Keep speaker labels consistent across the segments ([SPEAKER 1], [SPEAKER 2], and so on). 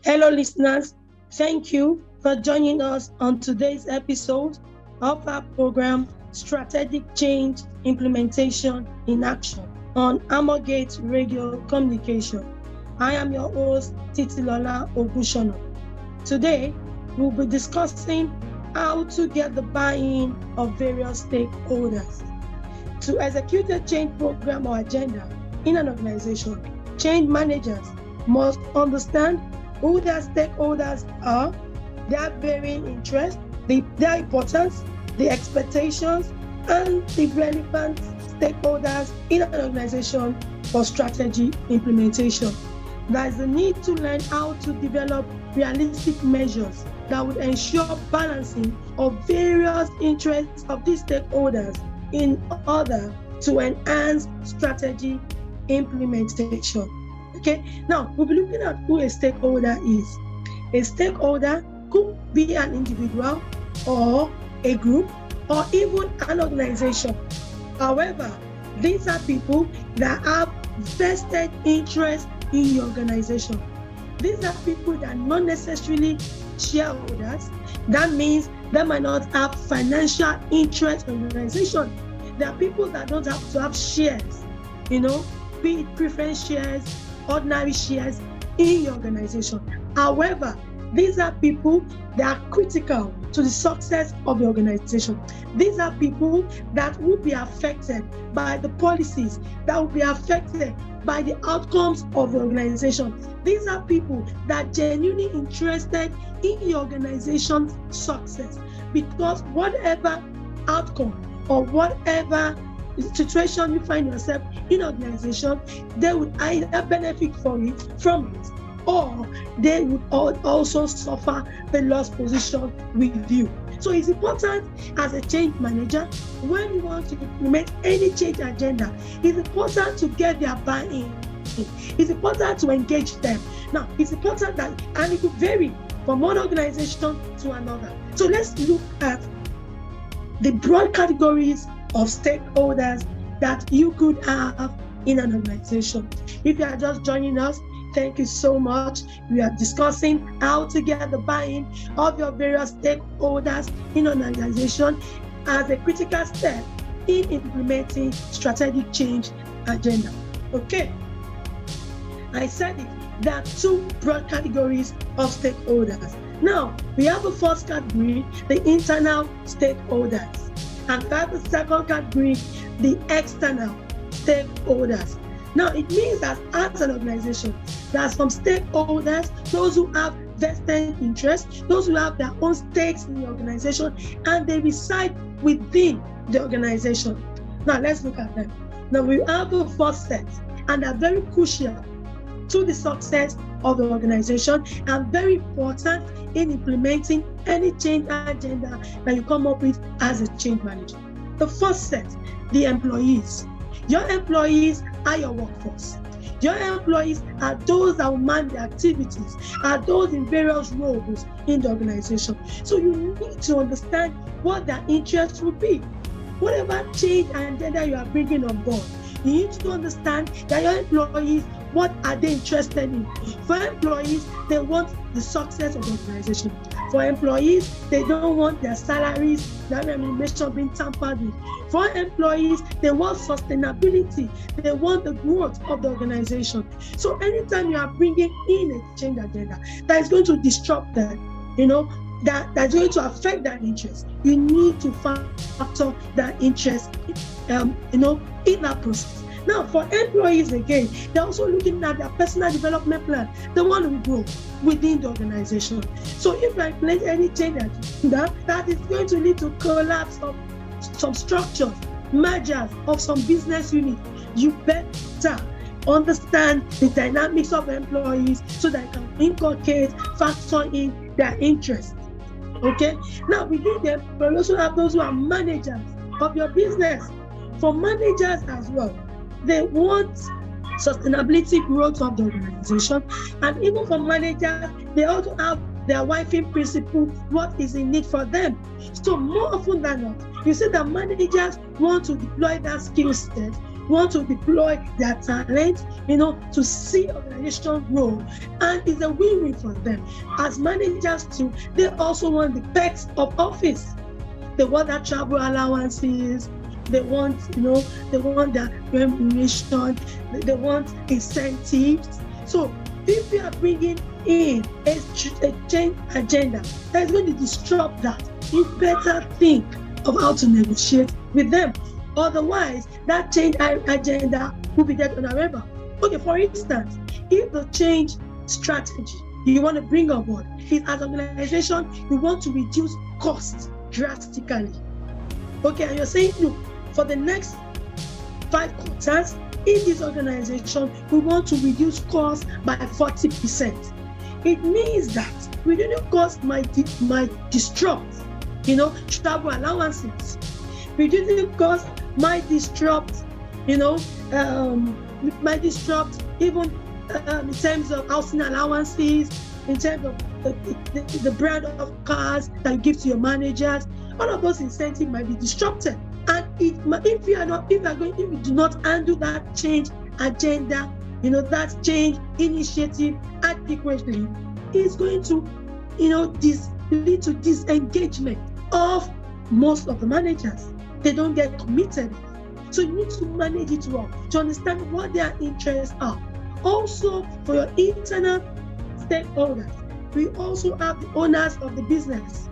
[SPEAKER 1] Hello, listeners. Thank you for joining us on today's episode of our program, Strategic Change Implementation in Action, on Amogate Radio Communication. I am your host, Titilola Ogushono. Today, we'll be discussing how to get the buy-in of various stakeholders. To execute a change program or agenda in an organization, change managers must understand who their stakeholders are, their varying interests, their importance, the expectations, and the relevant stakeholders in an organization for strategy implementation. There is a need to learn how to develop realistic measures that would ensure balancing of various interests of these stakeholders in order to enhance strategy implementation. Okay, now we'll be looking at who a stakeholder is. A stakeholder could be an individual or a group or even an organization. However, these are people that have vested interest in the organization. These are people that are not necessarily shareholders. That means they might not have financial interest in the organization. There are people that don't have to have shares, be it preference shares, ordinary shares in your organization. However, these are people that are critical to the success of the organization. These are people that will be affected by the policies, that will be affected by the outcomes of the organization. These are people that are genuinely interested in the organization's success, because whatever outcome or whatever situation you find yourself in organization, they would either benefit from it, or they would also suffer the lost position with you. So it's important as a change manager, when you want to implement any change agenda, it's important to get their buy-in. It's important to engage them. Now, it's important that, and it could vary from one organization to another. So let's look at the broad categories of stakeholders that you could have in an organization. If you are just joining us, thank you so much. We are discussing how to get the buy-in of your various stakeholders in an organization as a critical step in implementing strategic change agenda. Okay, I said it. There are two broad categories of stakeholders. Now, we have the first category, the internal stakeholders. And we have the second category, the external stakeholders. Now, it means that as an organization, there are some stakeholders, those who have vested interests, those who have their own stakes in the organization, and they reside within the organization. Now, let's look at them. Now, we have the first set, and they're very crucial to the success of the organization and very important in implementing any change agenda that you come up with as a change manager. The first set, the employees. Your employees are your workforce. Your employees are those that will man the activities, are those in various roles in the organization. So you need to understand what their interests will be. Whatever change agenda you are bringing on board, you need to understand that your employees, what are they interested in? For employees, they want the success of the organization. For employees, they don't want their salaries, their remuneration being tampered with. For employees, they want sustainability. They want the growth of the organization. So anytime you are bringing in a change agenda that is going to disrupt them, that's going to affect their interest, you need to factor that interest, in that process. Now, for employees, again, they're also looking at their personal development plan. They want to grow within the organization. So if you implement any change agenda, that is going to lead to collapse of some structures, mergers of some business units, you better understand the dynamics of employees so that you can inculcate, factor in their interests. Okay? Now, within them, we also have those who are managers of your business. For managers as well, they want sustainability growth of the organization. And even for managers, they also have their wifing principle, what is in need for them. So more often than not, you see that managers want to deploy that skill set want to deploy their talent, to see organization grow. And it's a win-win for them. As managers too, they also want the perks of office. They want their travel allowances, they want, they want their remuneration, they want incentives. So if we are bringing in a change agenda that is going to disrupt that, you better think of how to negotiate with them. Otherwise, that change agenda will be dead on arrival. Okay, for instance, if the change strategy you want to bring on board is, as an organization, you want to reduce costs drastically. Okay, and you're saying, look, for the next 5 quarters, in this organization, we want to reduce costs by 40%. It means that reducing costs might disrupt, travel allowances. Reducing costs might disrupt, might disrupt even in terms of housing allowances, in terms of the brand of cars that you give to your managers. All of those incentives might be disrupted. And if we do not handle that change agenda, that change initiative adequately, it's going to, lead to disengagement of most of the managers. They don't get committed. So you need to manage it well to understand what their interests are. Also, for your internal stakeholders, we also have the owners of the business.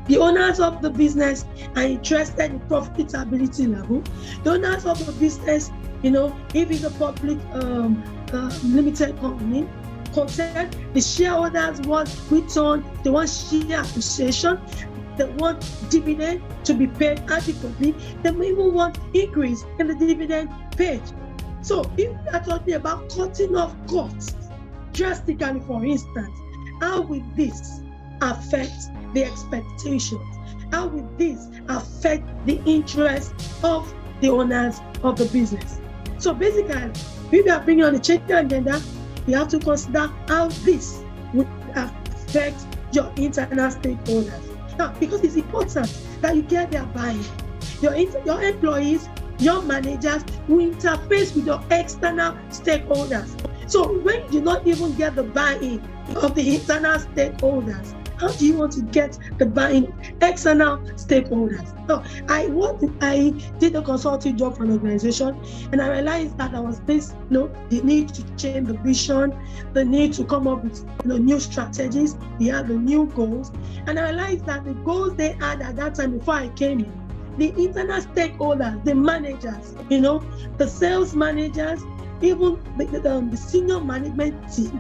[SPEAKER 1] The owners of the business are interested in profitability level. The owners of the business, if it's a public limited company, the shareholders want return, they want share appreciation, they want dividend to be paid adequately, they may even want increase in the dividend paid. So if we are talking about cutting off costs drastically, for instance, how will this affect the expectations? How will this affect the interest of the owners of the business? So basically, if we are bringing on the change agenda, you have to consider how this will affect your internal stakeholders. Now, because it's important that you get their buy-in. Your employees, your managers will interface with your external stakeholders. So when you do not even get the buy-in of the internal stakeholders, how do you want to get the buy-in of external stakeholders? So I did a consulting job for an organization, and I realized that there was this, the need to change the vision, the need to come up with new strategies. We had the new goals, and I realized that the goals they had at that time before I came in, the internal stakeholders, the managers, the sales managers, even the senior management team,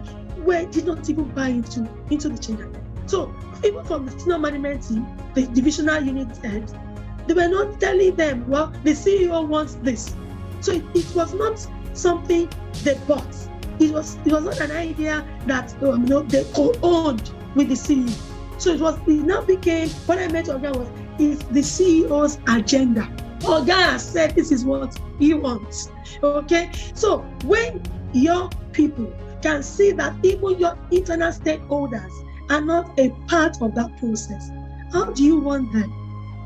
[SPEAKER 1] did not even buy into the change. So even from the senior management team, the divisional unit heads, they were not telling them, well, the CEO wants this. So it was not something they bought. It was not an idea that they co-owned with the CEO. So it now became, what I meant is the CEO's agenda. Oga has said this is what he wants. Okay? So when your people can see that even your internal stakeholders are not a part of that process, how do you want them,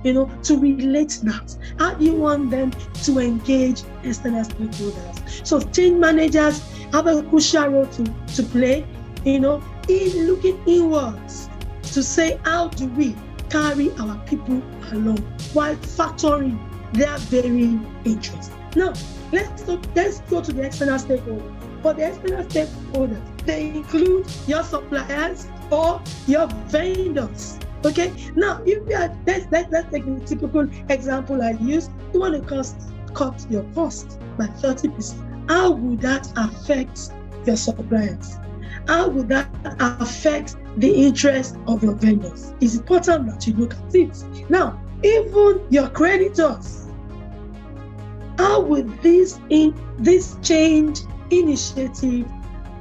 [SPEAKER 1] to relate that? How do you want them to engage external stakeholders? So change managers have a crucial role to play, in looking inwards to say, how do we carry our people along while factoring their varying interests? Now, let's go to the external stakeholders. For the external stakeholders, they include your suppliers or your vendors. Okay. Now, if you are, let's take a typical example I used. You want to cut your cost by 30%. How would that affect your suppliers? How would that affect the interest of your vendors? It's important that you look at it. Now, even your creditors, how would this change initiative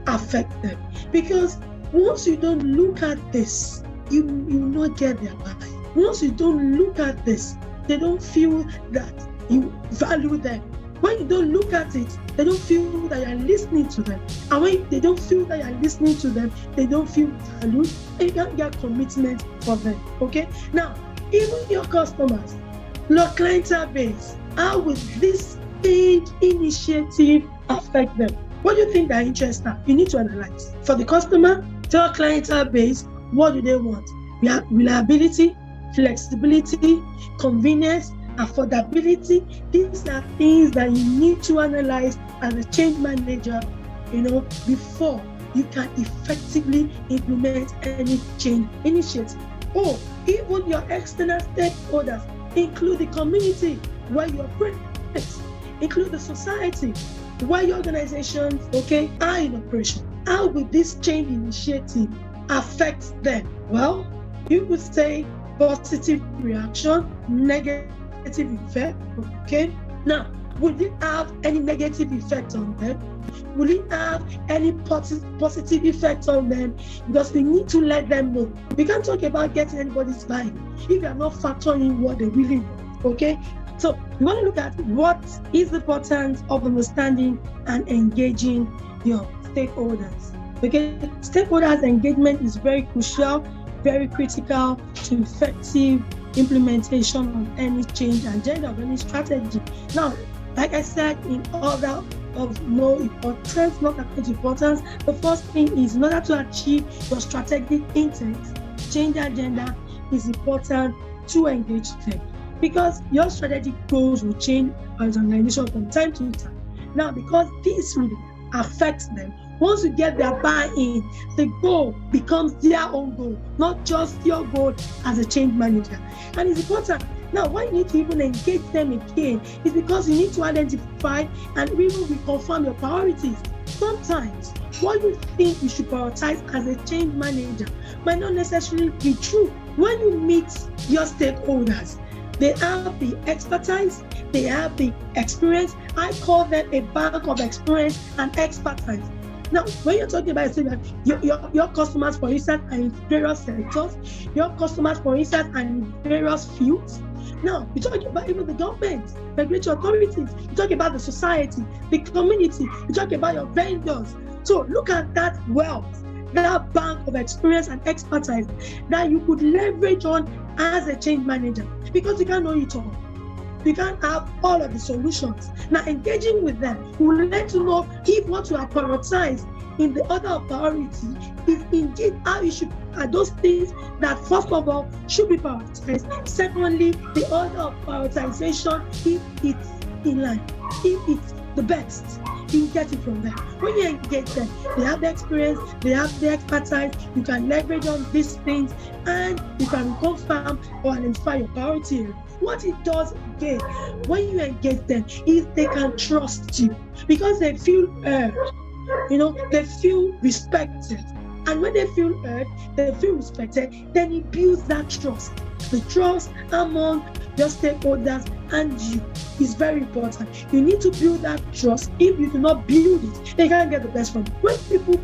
[SPEAKER 1] affect them? Because once you don't look at this, you will not get their buy. Once you don't look at this, they don't feel that you value them. When you don't look at it, they don't feel that you are listening to them. And when they don't feel that you are listening to them, they don't feel valued, and you can't get commitment for them. Okay? Now, even your customers, your clientele base, how will this change initiative affect them? What do you think their interests are? You need to analyze. For the customer, to our clientele base, what do they want? Reliability, flexibility, convenience, affordability. These are things that you need to analyze as a change manager, before you can effectively implement any change initiative. Or even your external stakeholders, include the community where you operate, include the society where your organizations, are in operation. How will this change initiative affect them? Well, you could say positive reaction, negative effect. Now, will it have any negative effect on them? Will it have any positive effect on them? Because we need to let them know. We can't talk about getting anybody's buying if you are not factoring what they really want. So we want to look at what is the importance of understanding and engaging your stakeholders. Stakeholders engagement is very crucial, very critical to effective implementation of any change agenda, of any strategy. Now, like I said, in order of no importance, not that much importance, the first thing is, in order to achieve your strategic intent, change agenda, is important to engage them, because your strategic goals will change as an organization from time to time. Now, because this will affect them, once you get their buy-in, the goal becomes their own goal, not just your goal as a change manager. And it's important. Now, why you need to even engage them again is because you need to identify and even reconfirm your priorities. Sometimes what you think you should prioritize as a change manager might not necessarily be true. When you meet your stakeholders, they have the expertise, they have the experience. I call them a bank of experience and expertise. Now, when you're talking about your customers, for instance, are in various sectors, your customers, for instance, are in various fields. Now, you're talking about even the government, regulatory authorities, you're talking about the society, the community, you're talking about your vendors. So look at that wealth, that bank of experience and expertise that you could leverage on as a change manager, because you can't know it all. You can't have all of the solutions. Now, engaging with them will let you know if what you have prioritized in the order of priority is indeed how you should, are those things that first of all should be prioritized. Secondly, the order of prioritization, if it's in line, if it's the best, you get it from them. When you engage them, they have the experience, they have the expertise, you can leverage on these things, and you can confirm or identify your priority area. What it does again, when you engage them, is they can trust you because they feel heard. They feel respected. And when they feel heard, they feel respected, then it builds that trust. The trust among your stakeholders and you is very important. You need to build that trust. If you do not build it, they can't get the best from it. When people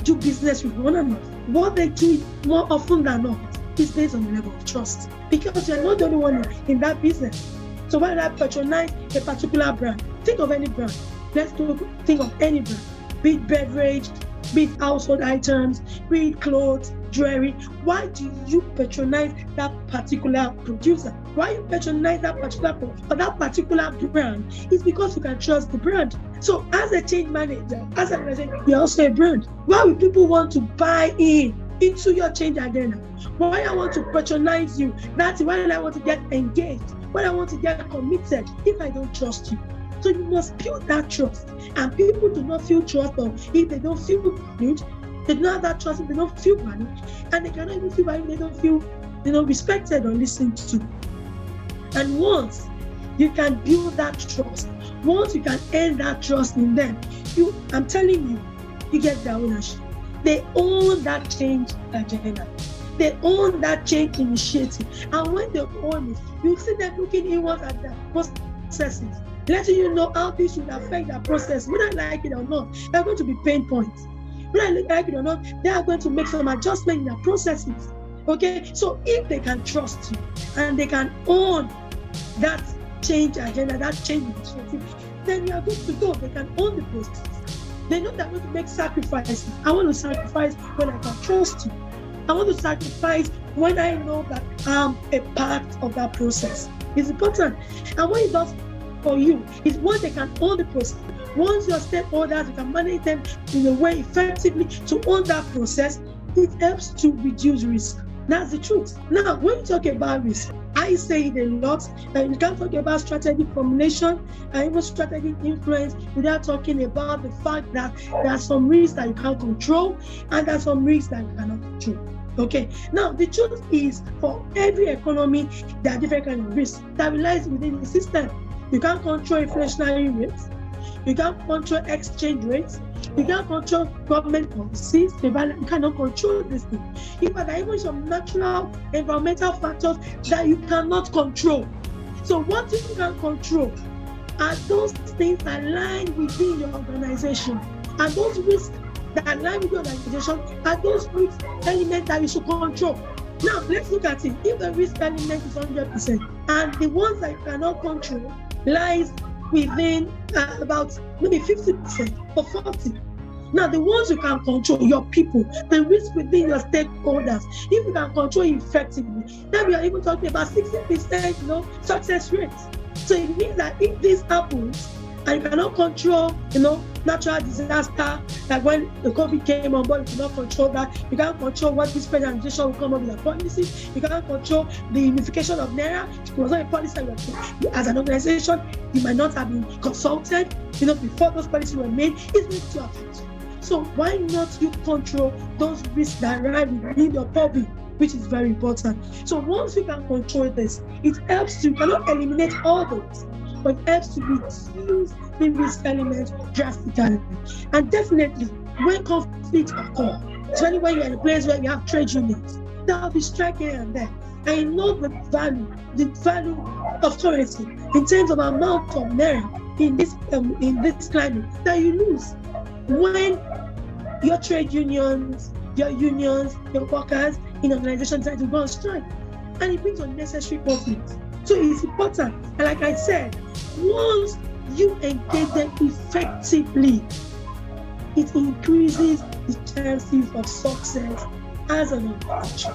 [SPEAKER 1] do business with one another, what they do more often than not is based on the level of trust, because you're not the only one in that business. So when I patronize a particular brand, think of any brand. Let's think of any brand, be it beverage, be it household items, be it clothes, jewelry. Why do you patronize that particular producer? Why you patronize that particular or that particular brand? It's because you can trust the brand. So as a change manager, as an organization, you're also a brand. Why would people want to buy into your change agenda? Why I want to patronize you? That's why I want to get engaged, why I want to get committed if I don't trust you. So you must build that trust. And people do not feel trust, or if they don't feel valued, they don't have that trust, if they don't feel valued, and they cannot even feel valued, they don't feel respected or listened to. And once you can build that trust, once you can earn that trust in them, I'm telling you, you get their ownership. They own that change agenda. They own that change initiative. And when they own it, you see them looking inwards at their processes, letting you know how this should affect their process. Whether I like it or not, there are going to be pain points. Whether I like it or not, they are going to make some adjustment in their processes. So if they can trust you and they can own that change agenda, that change initiative, then you are good to go. They can own the process. They know they're going to make sacrifices. I want to sacrifice when I can trust you. I want to sacrifice when I know that I'm a part of that process. It's important. And when you don't for you. It's once they can own the process. Once your stakeholders, you can manage them in a way effectively to own that process, it helps to reduce risk. That's the truth. Now, when you talk about risk, I say it a lot, that you can't talk about strategic formulation and even strategic influence without talking about the fact that there are some risks that you can't control and there are some risks that you cannot control. Okay, now the truth is, for every economy, there are different kinds of risks that lies within the system. You can't control inflationary rates, you can't control exchange rates, you can't control government policies, you cannot control this thing. In fact, there are even some natural environmental factors that you cannot control. So what you can control are those things that lie within your organization, and those risks that lie with your organization are those risk elements that you should control. Now, let's look at it. If the risk element is 100%, and the ones that you cannot control lies within about maybe 50% or 40%. Now, the ones you can control, your people, the risk within your stakeholders, if you can control it effectively, then we are even talking about 60%, success rates. So it means that if this happens, and you cannot control, natural disaster, like when the COVID came on board, you cannot control that. You can't control what this presentation will come up with a policy. You cannot control the unification of Naira. It was not a policy that as an organization, you might not have been consulted, before those policies were made. It's going to affect you. So why not you control those risks that lie within your public, which is very important. So once you can control this, it helps you cannot eliminate all those, but it helps to reduce the risk element drastically. And definitely, when conflicts occur, especially when you're in a place where you have trade unions, there will be strike here and there. And you know the value of currency in terms of amount of Naira in this climate that you lose when your trade unions, your workers in organizations try to go on strike, and it brings unnecessary conflict. So it's important. And like I said, once you engage them effectively, it increases the chances of success as an organization.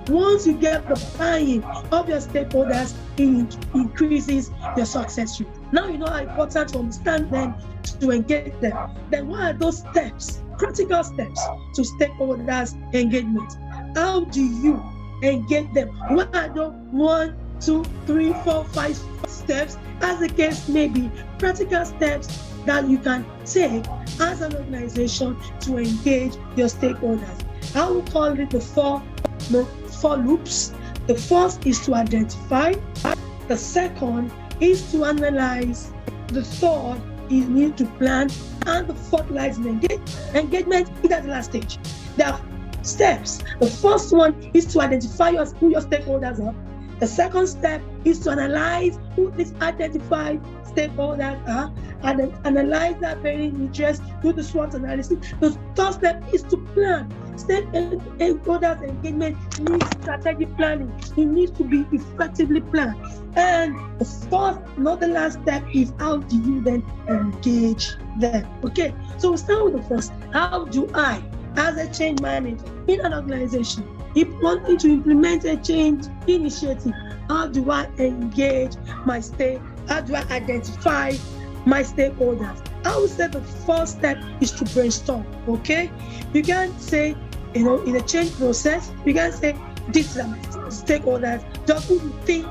[SPEAKER 1] Once you get the buy-in of your stakeholders, it increases your success rate. Now you know how important to understand them, to engage them. Then what are those steps, practical steps to stakeholders engagement? How do you engage them? What are the 1, 2, 3, 4, 5 steps, as the case may be, practical steps that you can take as an organization to engage your stakeholders? I will call it the four loops. The first is to identify. The second is to analyze. The third is need to plan. And the fourth lies in engagement is at the last stage. There are steps. The first one is to identify who your stakeholders are. The second step is to analyze who these identified stakeholders are, and then analyze their varying interests, do the SWOT analysis. The third step is to plan. Stakeholders engagement needs strategic planning. It needs to be effectively planned. And the fourth, not the last step, is how do you then engage them? Okay, so we'll start with the first. How do I, as a change manager in an organization, if wanting to implement a change initiative, how do I engage my how do I identify my stakeholders? I would say the first step is to brainstorm, okay? You can't say, in a change process, you can't say, these are my stakeholders. Just who you think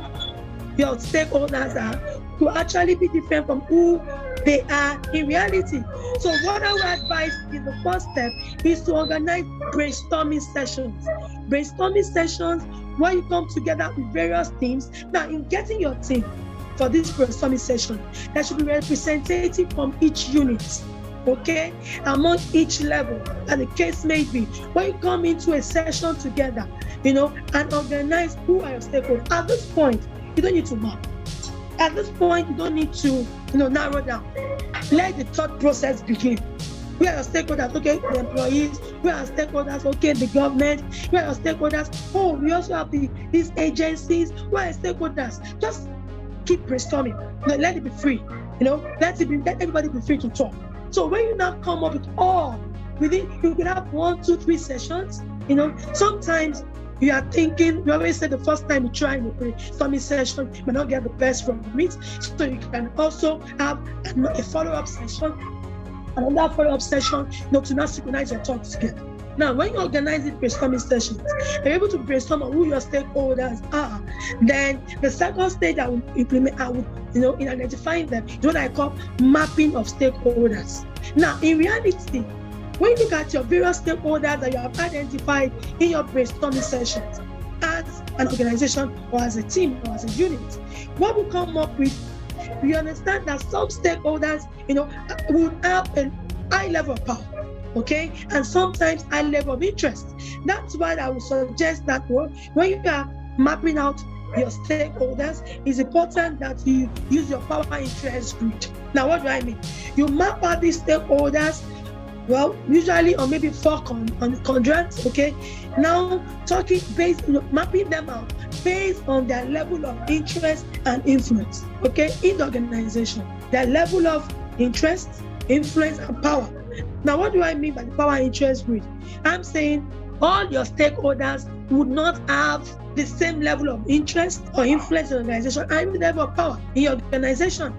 [SPEAKER 1] your stakeholders are to actually be different from who they are in reality. So what I would advise in the first step is to organize brainstorming sessions. Brainstorming sessions where you come together with various teams. Now, in getting your team for this brainstorming session, there should be representative from each unit, okay, among each level, and the case may be. When you come into a session together, and organize who are your stakeholders. At this point, you don't need to map. At this point, you don't need to, narrow down. Let the thought process begin. We are your stakeholders, okay, the employees. We are your stakeholders, okay, the government. We are your stakeholders. Oh, we also have these agencies. We are your stakeholders. Just keep brainstorming. Let it be free. Let everybody be free to talk. So when you now come up with all, you can have 1, 2, 3 sessions. Sometimes you are thinking, we always say the first time you try in a brainstorming session, you may not get the best from it. So you can also have a follow-up session, another follow-up session, to not synchronize your thoughts together. Now, when you organize it brainstorming sessions, you're able to brainstorm on who your stakeholders are. Then the second stage I would implement, in identifying them, is what I call mapping of stakeholders. Now, in reality, when you look at your various stakeholders that you have identified in your brainstorming sessions, as an organization or as a team or as a unit, what we come up with, we understand that some stakeholders, would have a high level of power. Okay, and sometimes high level of interest. That's why I would suggest that when you are mapping out your stakeholders, it's important that you use your power interest grid. Now, what do I mean? You map out these stakeholders, usually on maybe 4 quadrants. Okay, now mapping them out based on their level of interest and influence. Okay, in the organization, their level of interest, influence, and power. Now, what do I mean by the power interest grid? I'm saying all your stakeholders would not have the same level of interest or influence in the organization and even level of power in your organization.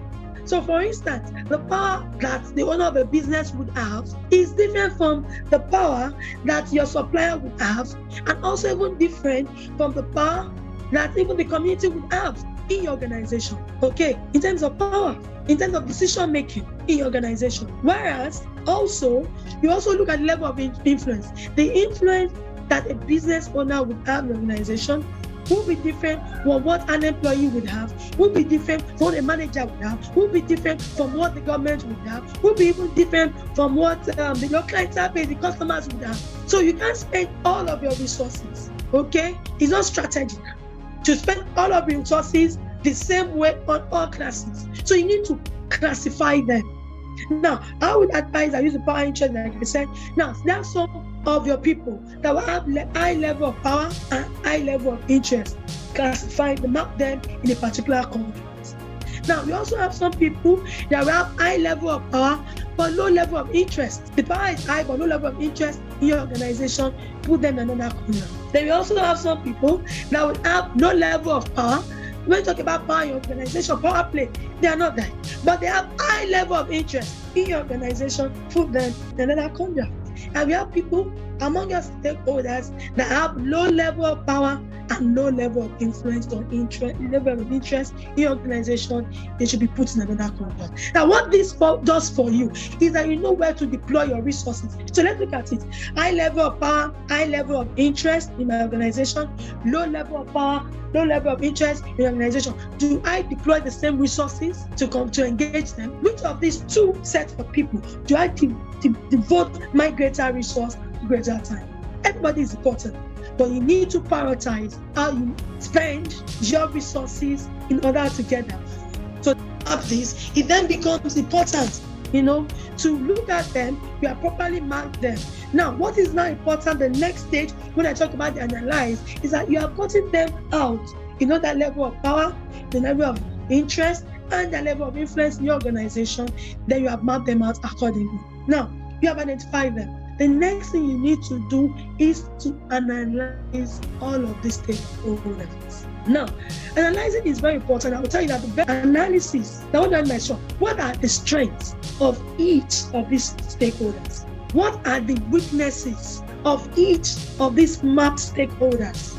[SPEAKER 1] So, for instance, the power that the owner of a business would have is different from the power that your supplier would have, and also even different from the power that even the community would have in your organization. Okay, in terms of power, in terms of decision making in your organization. Whereas you also look at the level of influence. The influence that a business owner would have in the organization will be different from what an employee would have, will be different from what a manager would have, will be different from what the government would have, will be even different from what the clientele base, the customers would have. So you can't spend all of your resources. Okay, it's not strategic to spend all of your resources the same way on all classes. So you need to classify them. Now, I would advise I use the power interest, like I said. Now, there are some of your people that will have high level of power and high level of interest. Classify them, map them in a particular context. Now, we also have some people that will have high level of power but low level of interest. The power is high but low level of interest in your organization. Put them in another corner. Then we also have some people that will have low level of power. When you talk about power in your organization, power play, they are not there. But they have high level of interest in your organization. Put them in another corner. And we have people among your stakeholders that have low level of power and low level of influence or level of interest in your organization. They should be put in another corner. Now, what this does for you is that you know where to deploy your resources. So let's look at it. High level of power, high level of interest in my organization, low level of power, low level of interest in the organization. Do I deploy the same resources to engage them? Which of these two sets of people do I devote my greater resource, greater time? Everybody is important, but you need to prioritize how you spend your resources in order to get them. So of this, it then becomes important, to look at them, you have properly marked them. Now, what is now important, the next stage, when I talk about the analyze, is that you have gotten them out. That level of power, the level of interest, and the level of influence in your organization, then you have mapped them out accordingly. Now, you have identified them. The next thing you need to do is to analyze all of these stakeholders. Now, analyzing is very important. I will tell you that the best analysis, what are the strengths of each of these stakeholders? What are the weaknesses of each of these mapped stakeholders?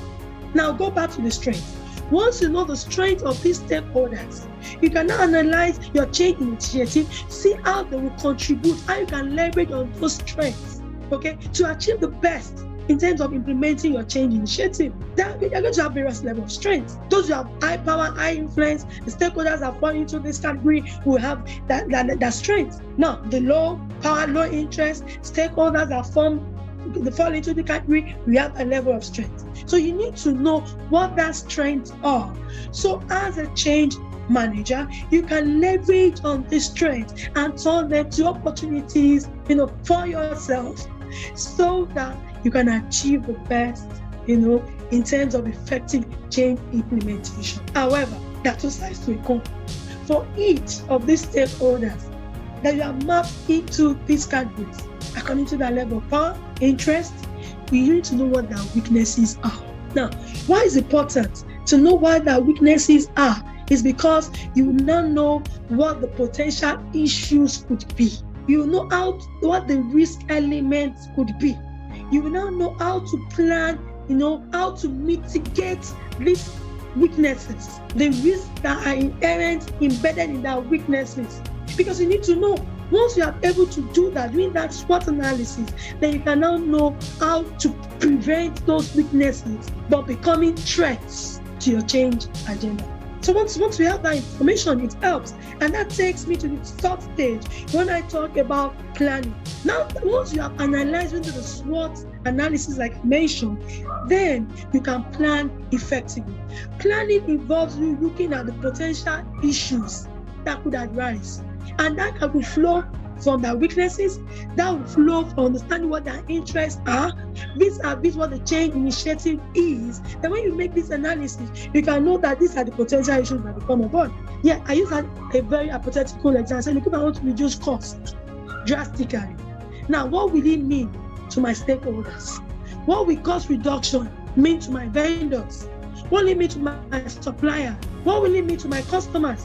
[SPEAKER 1] Now, go back to the strength. Once you know the strength of these stakeholders, you can now analyze your change initiative, see how they will contribute, how you can leverage on those strengths, to achieve the best in terms of implementing your change initiative. Then you're going to have various levels of strength. Those who have high power, high influence, the stakeholders that fall into this category will have that strength. Now, the low power, low interest stakeholders that fall into the category, we have a level of strength. So you need to know what that strengths are. So as a change manager, you can leverage on this strength and turn them to opportunities, for yourself, so that you can achieve the best, in terms of effective change implementation. However, there are two sides to a coin. For each of these stakeholders that you are mapped into these categories, according to their level of power, interest, we need to know what their weaknesses are. Now, why is it important to know what the weaknesses are? Is because you now know what the potential issues could be. You know what the risk elements could be. You will now know how to plan, how to mitigate these weaknesses, the risks that are inherent, embedded in that weaknesses. Because you need to know, once you are able to do that, doing that SWOT analysis, then you can now know how to prevent those weaknesses from becoming threats to your change agenda. So once we have that information, it helps. And that takes me to the third stage when I talk about planning. Now, once you have analyzed into the SWOT analysis like I mentioned, then you can plan effectively. Planning involves you looking at the potential issues that could arise. And that can flow from their weaknesses, that will flow from understanding what their interests are. These are what the change initiative is. Then when you make this analysis, you can know that these are the potential issues that will come about. Yeah, I use a very hypothetical example. So look, I want to reduce costs drastically. Now, what will it mean to my stakeholders? What will cost reduction mean to my vendors? What will it mean to my supplier? What will it mean to my customers?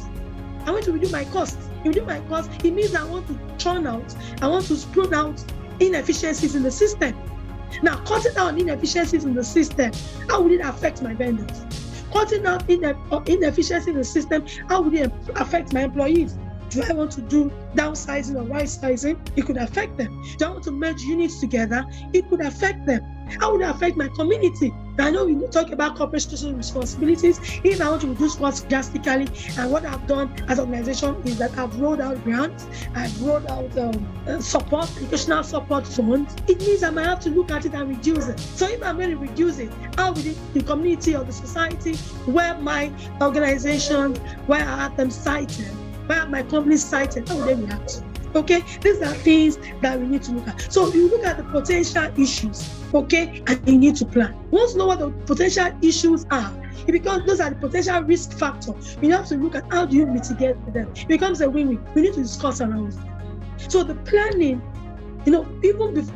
[SPEAKER 1] I want to reduce my costs. Reduce my costs, it means I want to churn out, I want to prune out inefficiencies in the system. Now, cutting down inefficiencies in the system, how would it affect my vendors? Cutting out inefficiencies in the system, how would it affect my employees? Do I want to do downsizing or right sizing? It could affect them. Do I want to merge units together? It could affect them. How would it affect my community? Now, I know we talk about corporate social responsibilities. If I want to reduce costs drastically, and what I've done as an organization is that I've rolled out grants, I've rolled out support, educational support funds. It means I might have to look at it and reduce it. So if I'm going to reduce it, how will the community or the society where my organization, where I have them cited, where my company cited, how will they react? Okay, these are things that we need to look at. So you look at the potential issues, okay, and you need to plan. Once you know what the potential issues are, because those are the potential risk factors, you have to look at how do you mitigate them. It becomes a win-win. We need to discuss around it. So the planning, even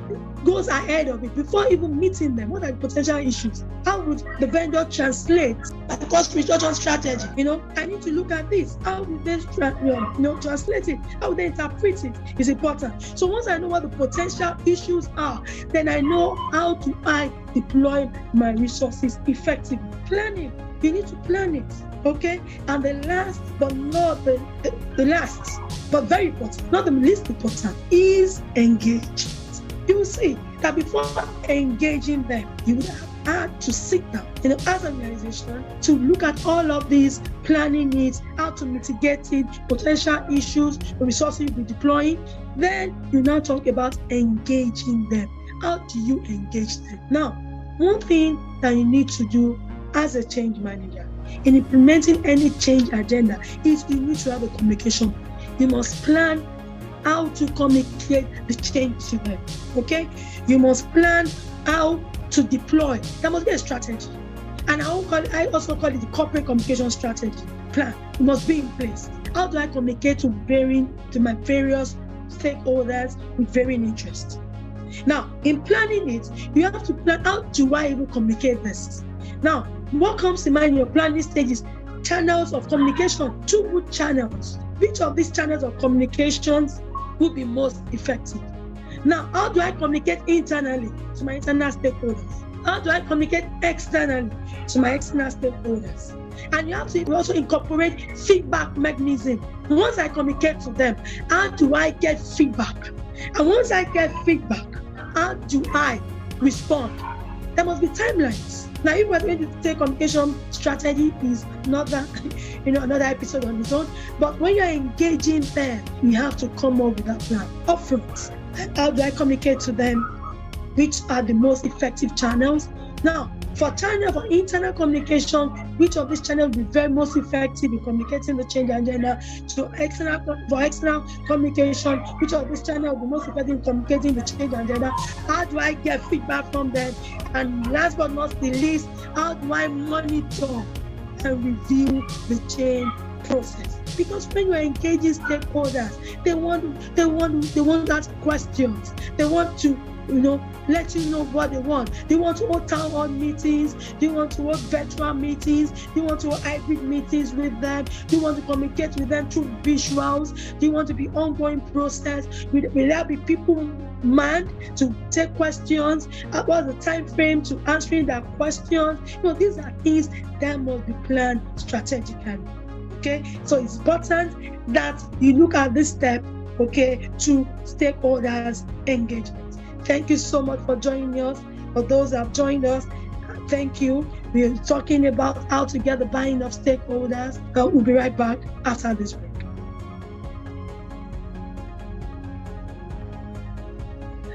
[SPEAKER 1] goes ahead of it before even meeting them. What are the potential issues? How would the vendor translate a cost reduction strategy? I need to look at this. How would they translate it? How would they interpret it? Is important. So once I know what the potential issues are, then I know how to deploy my resources effectively. Planning. You need to plan it. Okay, and the last, but not the last, but very important, not the least important, is engagement. You will see that before engaging them, you would have had to sit down, as an organization, to look at all of these planning needs, how to mitigate it, potential issues, the resources you'll be deploying. Then you now talk about engaging them. How do you engage them? Now, one thing that you need to do as a change manager in implementing any change agenda is you need to have a communication. You must plan how to communicate the change to them. Okay? You must plan how to deploy. There must be a strategy. And I also call it the corporate communication strategy. Plan. It must be in place. How do I communicate to my various stakeholders with varying interests? Now, in planning it, you have to plan, how do I even communicate this? Now, what comes to mind in your planning stage is channels of communication, 2 good channels. Which of these channels of communications will be most effective? Now, how do I communicate internally to my internal stakeholders? How do I communicate externally to my external stakeholders? And you have to also incorporate feedback mechanism. Once I communicate to them, how do I get feedback? And once I get feedback, how do I respond? There must be timelines. Now, if we're going to take communication strategy is another episode on its own. But when you're engaging them, you have to come up with that plan upfront. How do I communicate to them? Which are the most effective channels? Now, for internal communication, which of these channels will be very most effective in communicating the change agenda? For external communication, which of these channels will be most effective in communicating the change agenda? How do I get feedback from them? And last but not the least, how do I monitor and review the change process? Because when you're engaging stakeholders, they want to ask questions. They want to let you know what they want. They want to hold town hall meetings. They want to hold virtual meetings. They want to hold hybrid meetings with them. They want to communicate with them through visuals. They want to be ongoing process. Will there be people manned to take questions? What's the time frame to answering that questions? These are things that must be planned strategically. Okay, so it's important that you look at this step, okay, to stakeholders engagement. Thank you so much for joining us. For those that have joined us, thank you. We are talking about how to get the buy-in of stakeholders. We'll be right back after this break.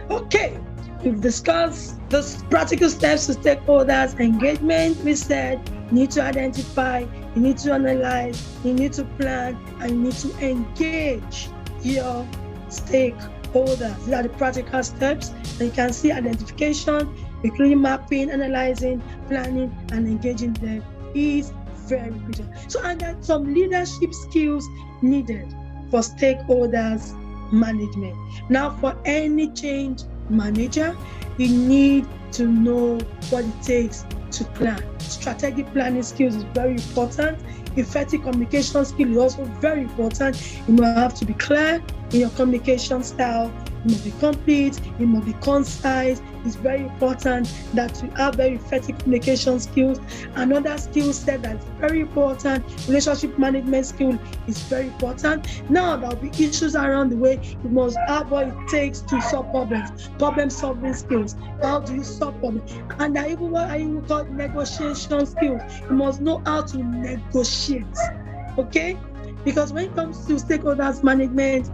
[SPEAKER 1] Okay, we've discussed the practical steps to stakeholders engagement. We said you need to identify, you need to analyze, you need to plan, and you need to engage your stakeholders. These are the practical steps. And you can see identification, including mapping, analyzing, planning, and engaging them is very critical. So, and there are some leadership skills needed for stakeholders management. Now, for any change manager, you need to know what it takes to plan. Strategic planning skills is very important. Effective communication skill is also very important. You must have to be clear in your communication style. You must be complete. You must be concise. It's very important that you have very effective communication skills. Another skill set that's very important, relationship management skill, is very important. Now there will be issues around the way. You must have what it takes to solve problems. Problem-solving skills. How do you solve problems? And even what I would call negotiation skills. You must know how to negotiate. Okay? Because when it comes to stakeholders management,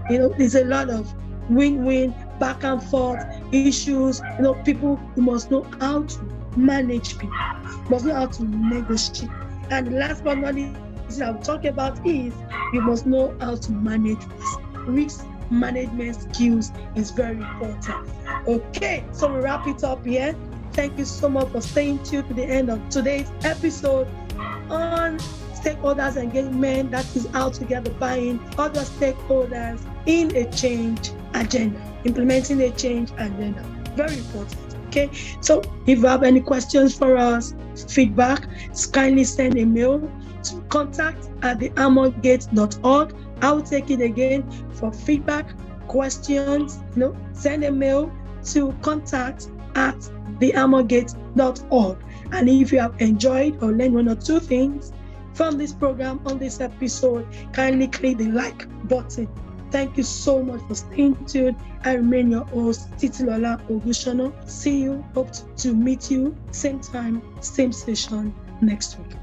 [SPEAKER 1] there's a lot of win-win, back and forth issues. People, you must know how to manage people. You must know how to negotiate. And last but not least, I'll talk about is you must know how to manage risk. Risk management skills is very important. Okay, so we wrap it up here. Thank you so much for staying tuned to the end of today's episode on stakeholders engagement. That is how to get the buy-in of other stakeholders in a change agenda, implementing a change agenda. Very important. Okay, so if you have any questions for us, feedback, kindly send a mail to contact@thearmorgate.org. I will take it again for feedback, questions. Send a mail to contact@thearmorgate.org. And if you have enjoyed or learned one or two things from this program on this episode, kindly click the like button. Thank you so much for staying tuned. I remain your host, Titilola Ogunshono. See you. Hope to meet you same time, same session next week.